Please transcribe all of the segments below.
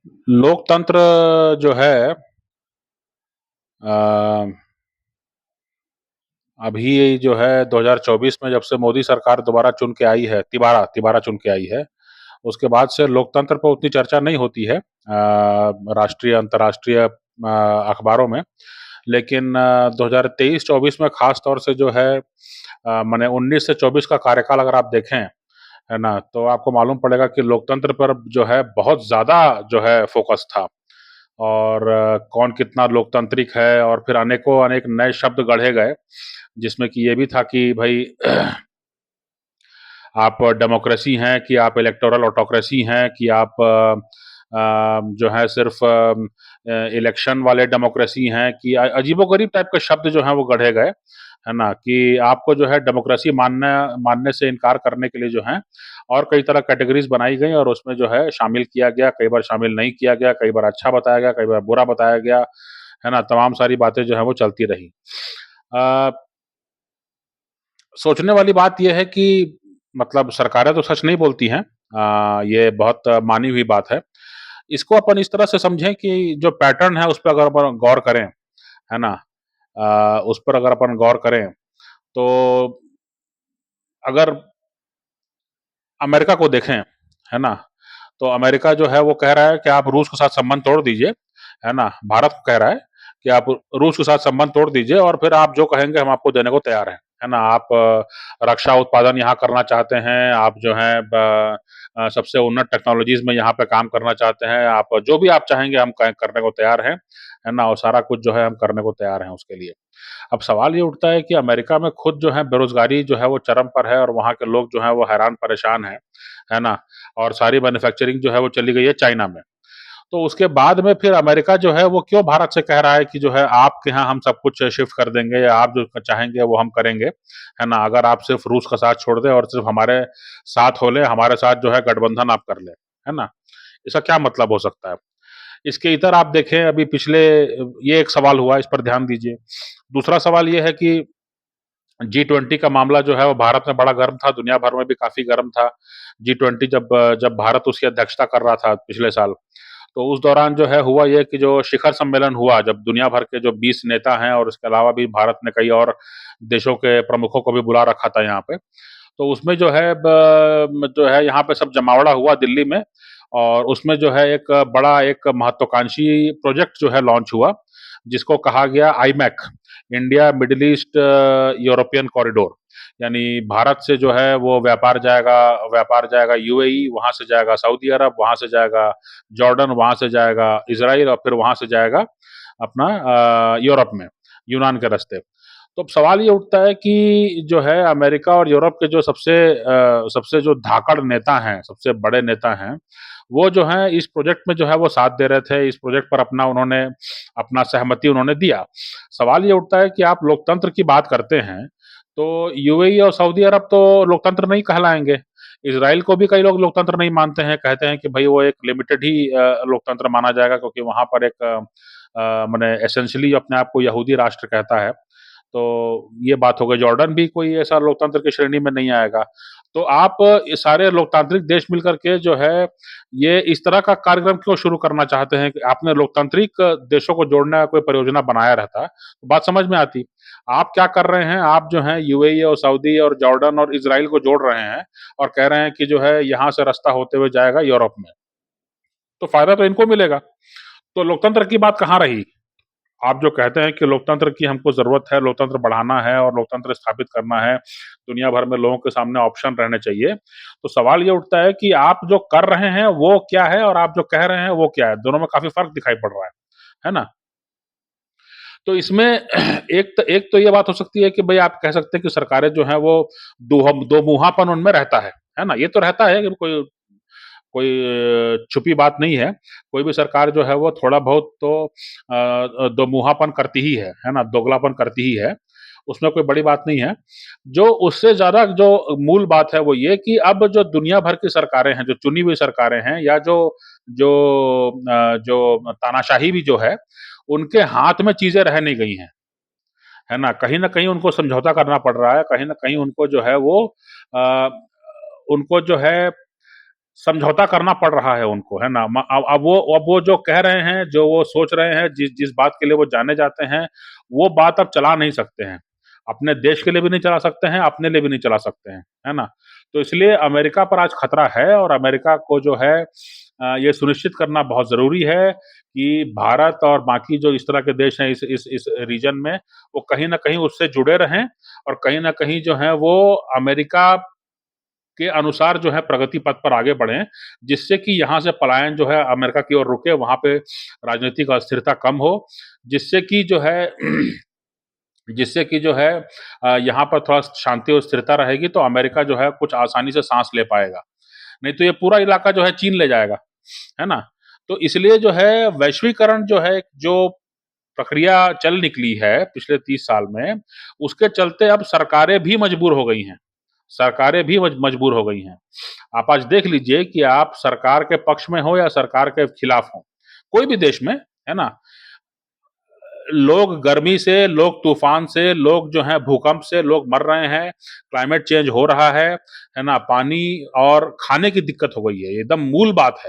लोकतंत्र जो है अ, अभी जो है 2024 में जब से मोदी सरकार दोबारा चुन के आई है, तिबारा तिबारा चुन के आई है, उसके बाद से लोकतंत्र पे उतनी चर्चा नहीं होती है राष्ट्रीय, अंतर्राष्ट्रीय अखबारों में। लेकिन 2023-24 में खास तौर से जो है माने 19 से 24 का कार्यकाल अगर आप देखें, है ना? तो आपको मालूम पड़ेगा कि लोकतंत्र पर जो है बहुत ज़्यादा जो है फ़ोकस था। और कौन कितना लोकतांत्रिक है और फिर अनेकों अनेक नए शब्द गढ़े गए, जिसमें कि ये भी था कि भई आप डेमोक्रेसी हैं कि आप इलेक्टोरल ऑटोक्रेसी हैं कि आप जो है सिर्फ़ इलेक्शन वाले डेमोक्रेसी हैं कि अजीबो-गरीब टाइप के शब्द जो हैं वो गढ़े गए, है ना? कि आपको जो है डेमोक्रेसी मानने से इनकार करने के लिए जो है और कई तरह कैटेगरीज़ बनाई गई और उसमें जो है शामिल किया गया, कई बार शामिल नहीं किया गया, कई बार अच्छा बताया गया, कई बार बुरा बताया गया, है ना? तमाम सारी बातें जो हैं वो चलती रही। अ, सोचने वाली बात ये है कि मतलब सरकारें तो सच नहीं बोलती हैं, ये बहुत मानी हुई बात है। इसको अपन इस तरह से समझें कि जो पैटर्न है उस पे अगर अपन गौर करें, है ना? उस पर अगर अपन गौर करें, तो अगर अमेरिका को देखें, है ना? तो अमेरिका जो है वो कह रहा है कि आप रूस के साथ संबंध तोड़ दीजिए, है ना? भारत को कह रहा है कि आप रूस के साथ संबंध तोड़ दीजिए और फिर आप जो कहेंगे हम आपको देने को तैयार हैं, है ना? आप रक्षा उत्पादन यहाँ करना चाहते हैं, आप जो है सबसे उन्नत टेक्नोलॉजीज़ में यहाँ पे काम करना चाहते हैं, आप जो भी आप चाहेंगे हम क करने को तैयार हैं, है ना? और सारा कुछ जो है हम करने को तैयार हैं उसके लिए। अब सवाल ये उठता है कि अमेरिका में खुद जो है बेरोज़गारी जो है वो चरम पर है और वहाँ के लोग जो हैं वो हैरान परेशान हैं, है ना? और सारी मैन्युफैक्चरिंग जो है वो चली गई है चाइना में। तो उसके बाद में फिर अमेरिका जो है वो क्यों भारत से कह रहा है कि जो है आपके यहाँ हम सब कुछ शिफ्ट कर देंगे या आप जो चाहेंगे वो हम करेंगे, है ना? अगर आप सिर्फ़ रूस का साथ छोड़ दें और सिर्फ़ हमारे साथ हो लें, हमारे साथ जो है गठबंधन आप कर लें, है ना? इसका क्या मतलब हो सकता है? इसके इतर आप देखें अभी पिछले ये एक सवाल हुआ, इस पर ध्यान दीजिए। दूसरा सवाल ये है कि जी-20 का मामला जो है वो भारत में बड़ा गर्म था, दुनिया भर में भी काफ़ी गर्म था। जी-20 जब भारत उसकी अध्यक्षता कर रहा था पिछले साल, तो उस दौरान जो है हुआ ये कि जो शिखर सम्मेलन हुआ, जब दुनिया भर के जो 20 नेता हैं और उसके अलावा भी भारत ने कई और देशों के प्रमुखों को भी बुला रखा था यहाँ पे। तो उसमें जो है जो है यहाँ पे सब जमावड़ा हुआ दिल्ली में और उसमें जो है एक महत्वाकांक्षी प्रोजेक्ट जो है लॉन्च हुआ, जिसको कहा गया iMac, India middle east European corridor. यानी भारत से जो है वो व्यापार जाएगा यूएई, वहाँ से जाएगा सऊदी अरब, वहाँ से जाएगा जॉर्डन, वहाँ से जाएगा इज़राइल और फिर वहाँ से जाएगा अपना यूरोप में, यूनान के रास्ते। तो अब सवाल ये उठता है कि जो है अमेरिका और यूरोप के जो सबसे जो धाकड़ नेता हैं, सबसे बड़े नेता हैं, वो जो हैं इस प्रोजेक्ट में जो है वो साथ दे रहे थे, इस प्रोजेक्ट पर अपना सहमति उन्होंने दिया। सवाल ये उठता है कि आप लोकतंत्र की बात करते हैं, तो यूएई और सऊदी अरब तो लोकतंत्र नहीं कहलाएँगे। इज़राइल को भी कई लोग लोकतंत्र नहीं मानते हैं, कहते हैं कि भई वो एक लिमिटेड ही लोकतंत्र माना जाएगा क्योंकि वहाँ पर माने एसेंशियली अपने आप को यहूदी राष्ट्र कहता है। तो ये बात हो गई, जॉर्डन भी कोई ऐसा लोकतंत्र की श्रेणी में नहीं आएगा। तो आप ये सारे लोकतांत्रिक देश मिलकर के जो है, ये इस तरह का कार्यक्रम क्यों शुरू करना चाहते हैं कि आपने लोकतांत्रिक देशों को जोड़ने का कोई परियोजना बनाया रहता, तो बात समझ में आती। आप क्या कर रहे हैं, आप जो हैं यूएई और सऊदी और जॉर्डन और इज़राइल को जोड़ रहे हैं और कह रहे हैं कि जो है यहाँ से रास्ता होते हुए जाएगा यूरोप में। तो फ़ायदा तो इनको मिलेगा। तो लोकतंत्र की बात कहाँ रही? आप जो कहते हैं कि लोकतंत्र की हमको ज़रूरत है, लोकतंत्र बढ़ाना है और लोकतंत्र स्थापित करना है, दुनिया भर में लोगों के सामने ऑप्शन रहने चाहिए। तो सवाल ये उठता है कि आप जो कर रहे हैं वो क्या है और आप जो कह रहे हैं वो क्या है? दोनों में काफ़ी फ़र्क दिखाई पड़ रहा है ना? तो इसमें एक तो ये बात हो सकती है कि भई आप कह सकते हैं कि सरकारें जो हैं वो दोमुहापन उनमें रहता है ना? ये तो रहता है कि कोई कोई छुपी बात नहीं है। कोई भी सरकार जो है वो थोड़ा बहुत तो दोमुहापन करती ही है ना? दोगलापन करती ही है। उसमें कोई बड़ी बात नहीं है। जो उससे ज़्यादा जो मूल बात है वो ये कि अब जो दुनिया भर की सरकारें हैं, जो चुनी हुई सरकारें हैं या जो जो तानाशाही भी जो है, उनके हाथ में चीज़ें रह नहीं गई हैं। है ना? कहीं न कहीं उनको समझौता करना पड़ रहा है, कहीं न कहीं उनको जो है वो अ, उनको जो है समझौता करना पड़ रहा है उनको, है ना? अब वो जो कह रहे हैं, जो वो सोच रहे हैं, जिस जिस बात के लिए वो जाने जाते हैं, वो बात अब चला नहीं सकते हैं। अपने देश के लिए भी नहीं चला सकते हैं, अपने लिए भी नहीं चला सकते हैं, है ना? तो इसलिए अमेरिका पर आज खतरा है और अमेरिका को जो है ये सुनिश्चित करना बहुत ज़रूरी है कि भारत और बाकी जो इस तरह के देश हैं इस रीजन में, वो कहीं न कहीं उससे जुड़े रहें और कहीं न कहीं जो है वो अमेरिका के अनुसार जो है प्रगति पथ पर आगे बढ़ें, जिससे कि यहाँ से पलायन जो है अमेरिका की ओर रुके, वहाँ पे राजनीतिक अस्थिरता कम हो, जिससे कि जो है जिससे कि जो है यहाँ पर थोड़ा शांति और स्थिरता रहेगी तो अमेरिका जो है कुछ आसानी से साँस ले पाएगा। नहीं तो ये पूरा इलाका जो है चीन ले जाएगा, है ना? तो इसलिए जो है वैश्वीकरण जो है, जो प्रक्रिया चल निकली है पिछले 30 साल में, उसके चलते अब सरकारें भी मजबूर हो गई हैं। सरकारें भी मजबूर हो गई हैं। आप आज देख लीजिए कि आप सरकार के पक्ष में हो या सरकार के खिलाफ हो, कोई भी देश में, है ना? लोग गर्मी से, लोग तूफान से, लोग जो हैं भूकंप से लोग मर रहे हैं, क्लाइमेट चेंज हो रहा है ना? पानी और खाने की दिक्कत हो गई है, ये एकदम मूल बात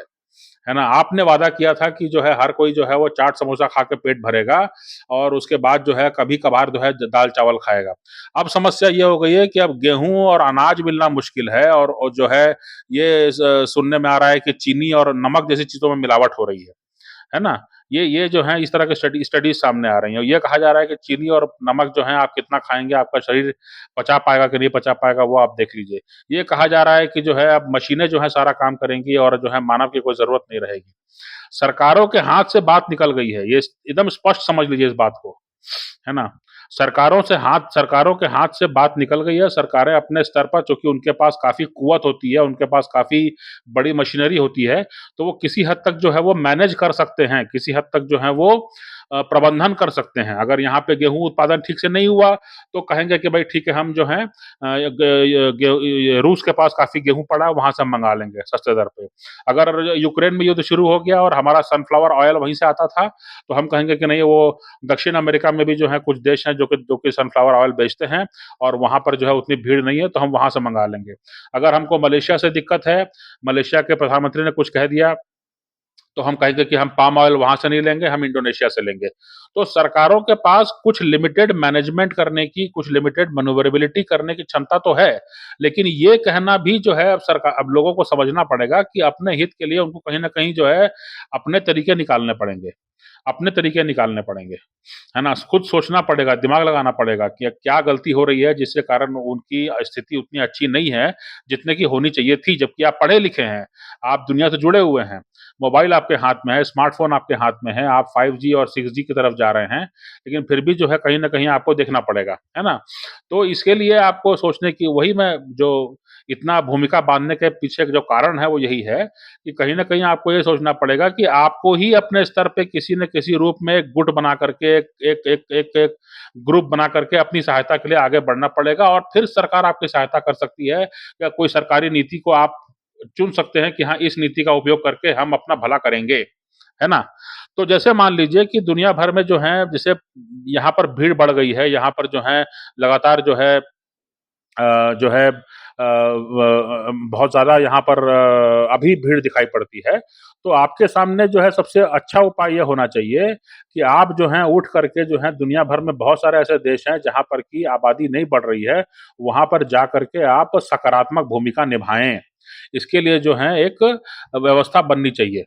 है ना? आपने वादा किया था कि जो है हर कोई जो है वो चाट समोसा खा के पेट भरेगा और उसके बाद जो है कभी-कभार जो है द दाल-चावल खाएगा। अब समस्या ये हो गई है कि अब गेहूँ और अनाज मिलना मुश्किल है और जो है ये सुनने में आ रहा है कि चीनी और नमक जैसी चीज़ों में मिलावट हो रही है ना? ये जो है इस तरह के स्टडीज़ सामने आ रही हैं और ये कहा जा रहा है कि चीनी और नमक जो है आप कितना खाएँगे, आपका शरीर पचा पाएगा कि नहीं पचा पाएगा वो आप देख लीजिए। ये कहा जा रहा है कि जो है अब मशीनें जो हैं सारा काम करेंगी और जो है मानव की कोई ज़रूरत नहीं रहेगी। सरकारों के हाथ से बात निकल गई है, ये एकदम स्पष्ट समझ लीजिए इस बात को, है ना? सरकारों के हाथ से बात निकल गई है, सरकारें अपने स्तर पर चूँकि उनके पास काफ़ी कुवत होती है, उनके पास काफ़ी बड़ी मशीनरी होती है, तो वो किसी हद तक जो है वो मैनेज कर सकते हैं, किसी हद तक जो है वो प्रबंधन कर सकते हैं। अगर यहाँ पे गेहूँ उत्पादन ठीक से नहीं हुआ, तो कहेंगे कि भई ठीक है हम जो हैं ये रूस के पास काफ़ी गेहूँ पड़ा है, वहाँ से हम मँगा लेंगे सस्ते दर पे। अगर यूक्रेन में युद्ध शुरू हो गया और हमारा सनफ्लावर ऑयल वहीं से आता था, तो हम कहेंगे कि नहीं वो दक्षिण अमेरिका में भी जो है कुछ देश हैं जो कि सनफ्लावर ऑयल बेचते हैं और वहाँ पर जो है उतनी भीड़ नहीं है, तो हम वहाँ से मँगा लेंगे। अगर हमको मलेशिया से दिक्कत है, मलेशिया के प्रधानमंत्री ने कुछ कह दिया तो हम कहेंगे कि हम पाम ऑयल वहाँ से नहीं लेंगे, हम इंडोनेशिया से लेंगे। तो सरकारों के पास कुछ लिमिटेड मैनेजमेंट करने की, कुछ लिमिटेड मैन्यूवरेबिलिटी करने की क्षमता तो है, लेकिन ये कहना भी जो है अब लोगों को समझना पड़ेगा कि अपने हित के लिए उनको कहीं न कहीं जो है अपने तरीके निकालने पड़ेंगे। अपने तरीके निकालने पड़ेंगे, है ना? खुद सोचना पड़ेगा, दिमाग लगाना पड़ेगा कि क्या गलती हो रही है जिसके कारण उनकी स्थिति उतनी अच्छी नहीं है, जितने की होनी चाहिए थी, जबकि आप पढ़े-लिखे हैं, आप दुनिया से जुड़े हुए हैं, मोबाइल आपके हाथ में है, स्मार्टफ़ोन आपके हाथ में है, आप 5G और 6G की तरफ जा रहे हैं, लेकिन फिर भी जो है कहीं न कहीं आपको देखना पड़ेगा, है ना? तो इसके लिए आपको सोचने की वही मैं जो इतना भूमिका बाँधने के पीछे जो कारण है वो यही है कि कहीं न कहीं आपको ये सोचना पड़ेगा कि आपको ही अपने स्तर पे किसी न किसी रूप में एक गुट बना करके एक ग्रुप बना करके अपनी सहायता के लिए आगे बढ़ना पड़ेगा और फिर सरकार आपकी सहायता कर सकती है या कोई सरकारी नीति को आप चुन सकते हैं कि हाँ, इस नीति का उपयोग करके हम अपना भला करेंगे, है ना? तो जैसे मान लीजिए कि दुनिया भर में जो है जैसे यहाँ पर भीड़ बढ़ गई है, यहाँ पर जो है लगातार जो है बहुत ज़्यादा यहाँ पर अभी भीड़ दिखाई पड़ती है। तो आपके सामने जो है सबसे अच्छा उपाय ये होना चाहिए कि आप जो हैं उठ करके जो है दुनिया भर में बहुत सारे ऐसे देश हैं जहाँ पर की आबादी नहीं बढ़ रही है, वहाँ पर जा कर के आप सकारात्मक भूमिका निभाएँ। इसके लिए जो है एक व्यवस्था बननी चाहिए।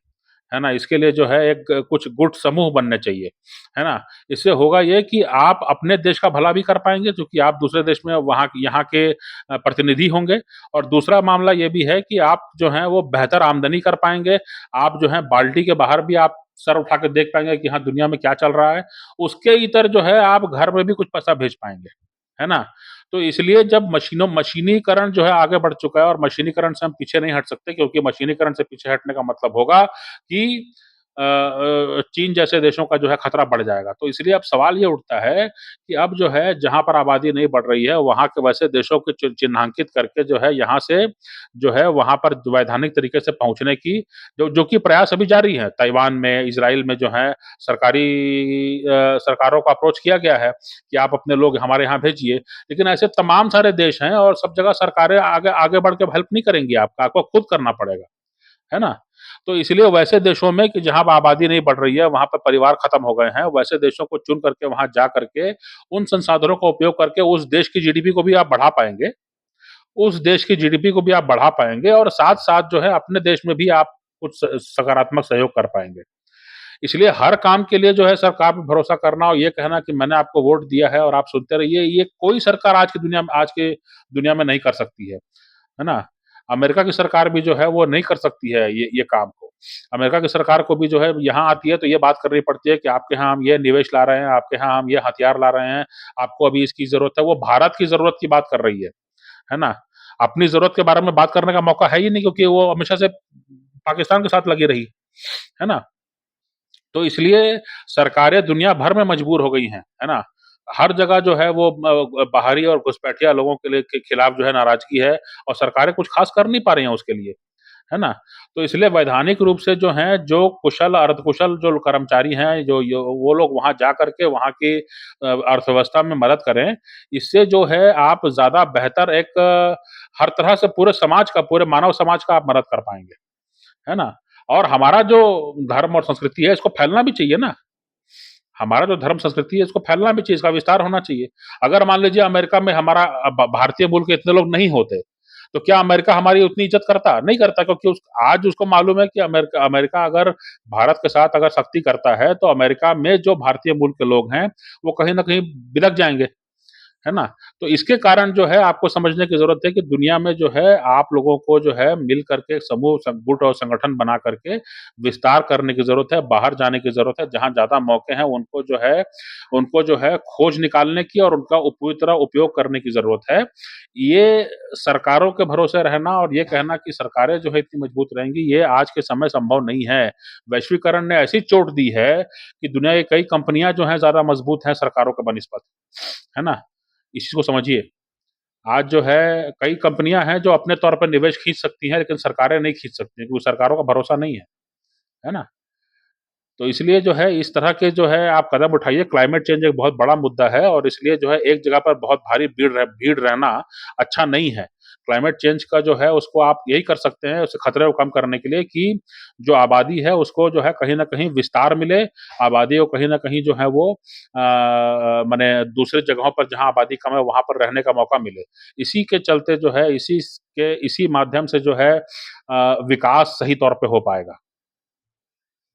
है ना? इसके लिए जो है एक कुछ गुट समूह बनने चाहिए, है ना? इससे होगा ये कि आप अपने देश का भला भी कर पाएँगे क्योंकि आप दूसरे देश में वहाँ यहाँ के प्रतिनिधि होंगे और दूसरा मामला ये भी है कि आप जो हैं वो बेहतर आमदनी कर पाएँगे। आप जो हैं बाल्टी के बाहर भी आप सर उठा के देख पाएँगे कि हाँ, दुनिया में क्या चल रहा है। उसके इतर जो है आप घर में भी कुछ पैसा भेज पाएँगे, है ना? तो इसलिए जब मशीनीकरण जो है आगे बढ़ चुका है और मशीनीकरण से हम पीछे नहीं हट सकते क्योंकि मशीनीकरण से पीछे हटने का मतलब होगा कि चीन जैसे देशों का जो है खतरा बढ़ जाएगा। तो इसलिए अब सवाल ये उठता है कि अब जो है जहाँ पर आबादी नहीं बढ़ रही है, वहाँ के वैसे देशों को चिन्हांकित करके जो है यहाँ से जो है वहाँ पर वैधानिक तरीके से पहुँचने की जो कि प्रयास अभी जारी है। ताइवान में, इज़राइल में जो है सरकारों को अप्रोच किया गया है कि आप अपने लोग हमारे यहाँ भेजिए। लेकिन ऐसे तमाम सारे देश हैं और सब जगह सरकारें आगे आगे बढ़ के हेल्प नहीं करेंगी आपका, आपको खुद करना पड़ेगा। है ना? तो इसलिए वैसे देशों में कि जहाँ आबादी नहीं बढ़ रही है, वहाँ पे परिवार खत्म हो गए हैं, वैसे देशों को चुन करके वहाँ जा करके उन संसाधनों का उपयोग करके उस देश की जीडीपी को भी आप बढ़ा पाएँगे। उस देश की जीडीपी को भी आप बढ़ा पाएँगे और साथ-साथ जो है अपने देश में भी आप कुछ सकारात्मक सहयोग कर पाएँगे। इसलिए हर काम के लिए जो है सरकार पे भरोसा करना और ये कहना कि मैंने आपको वोट दिया है और आप सुनते रहिए, ये कोई सरकार आज के दुनिया में नहीं कर सकती है ना? अमेरिका की सरकार भी जो है वो नहीं कर सकती है ये काम को। अमेरिका की सरकार को भी जो है यहाँ आती है तो ये बात करनी पड़ती है कि आपके यहाँ हम ये निवेश ला रहे हैं, आपके यहाँ हम ये हथियार ला रहे हैं, आपको अभी इसकी ज़रूरत है। वो भारत की ज़रूरत की बात कर रही है ना? अपनी ज़रूरत के बारे में बात करने का मौका है ही नहीं क्योंकि वो हमेशा से पाकिस्तान के साथ लगी रही, है ना? तो इसलिए सरकारें दुनिया भर में मजबूर हो गई हैं, है ना? हर जगह जो है वो बाहरी और घुसपैठिया लोगों के खिलाफ जो है नाराज़गी है और सरकारें कुछ ख़ास कर नहीं पा रही हैं उसके लिए, है ना? तो इसलिए वैधानिक रूप से जो हैं, जो कुशल, अर्धकुशल जो कर्मचारी हैं, जो यो वो लोग वहाँ जा कर के वहाँ की अर्थव्यवस्था में मदद करें, इससे जो है आप ज़्यादा बेहतर हर तरह से पूरे समाज का, पूरे मानव समाज का आप मदद कर पाएँगे, है ना? और हमारा जो धर्म और संस्कृति है, इसको फैलना भी चाहिए ना। हमारा जो धर्म संस्कृति है, इसको फैलना भी चाहिए, इसका विस्तार होना चाहिए। अगर मान लीजिए अमेरिका में हमारा भारतीय मूल के इतने लोग नहीं होते, तो क्या अमेरिका हमारी उतनी इज़्ज़त करता? नहीं करता क्योंकि उस आज उसको मालूम है कि अमेरिका अमेरिका अगर भारत के साथ अगर सख्ती करता है, तो अमेरिका में जो भारतीय मूल के लोग हैं, वो कहीं न कहीं बिलक जाएँगे। है ना? तो इसके कारण जो है आपको समझने की ज़रूरत है कि दुनिया में जो है आप लोगों को जो है मिल कर के समूह गुट और संगठन बना करके विस्तार करने की ज़रूरत है, बाहर जाने की ज़रूरत है, जहाँ ज़्यादा मौके हैं उनको जो है खोज निकालने की और उनका पूरी तरह उपयोग करने की ज़रूरत है। ये सरकारों के भरोसे रहना और ये कहना कि सरकारें जो है इतनी मजबूत रहेंगी, ये आज के समय संभव नहीं है। वैश्वीकरण ने ऐसी चोट दी है कि दुनिया की कई कंपनियाँ जो हैं ज़्यादा मजबूत हैं सरकारों के बनिस्बत, है ना? इस चीज़ को समझिए। आज जो है कई कंपनियाँ हैं जो अपने तौर पर निवेश खींच सकती हैं, लेकिन सरकारें नहीं खींच सकती क्योंकि सरकारों का भरोसा नहीं है ना? तो इसलिए जो है इस तरह के जो है आप कदम उठाइए, क्लाइमेट चेंज एक बहुत बड़ा मुद्दा है और इसलिए जो है एक जगह पर बहुत भारी भीड़ रहना अच्छा नहीं है। क्लाइमेट चेंज का जो है उसको आप यही कर सकते हैं, उस खतरे को कम करने के लिए कि जो आबादी है उसको जो है कहीं न कहीं विस्तार मिले, आबादी को कहीं न कहीं जो है वो माने दूसरे जगहों पर जहाँ आबादी कम है वहाँ पर रहने का मौका मिले। इसी के चलते जो है इसी माध्यम से जो है विकास सही तौर पे हो पाएगा।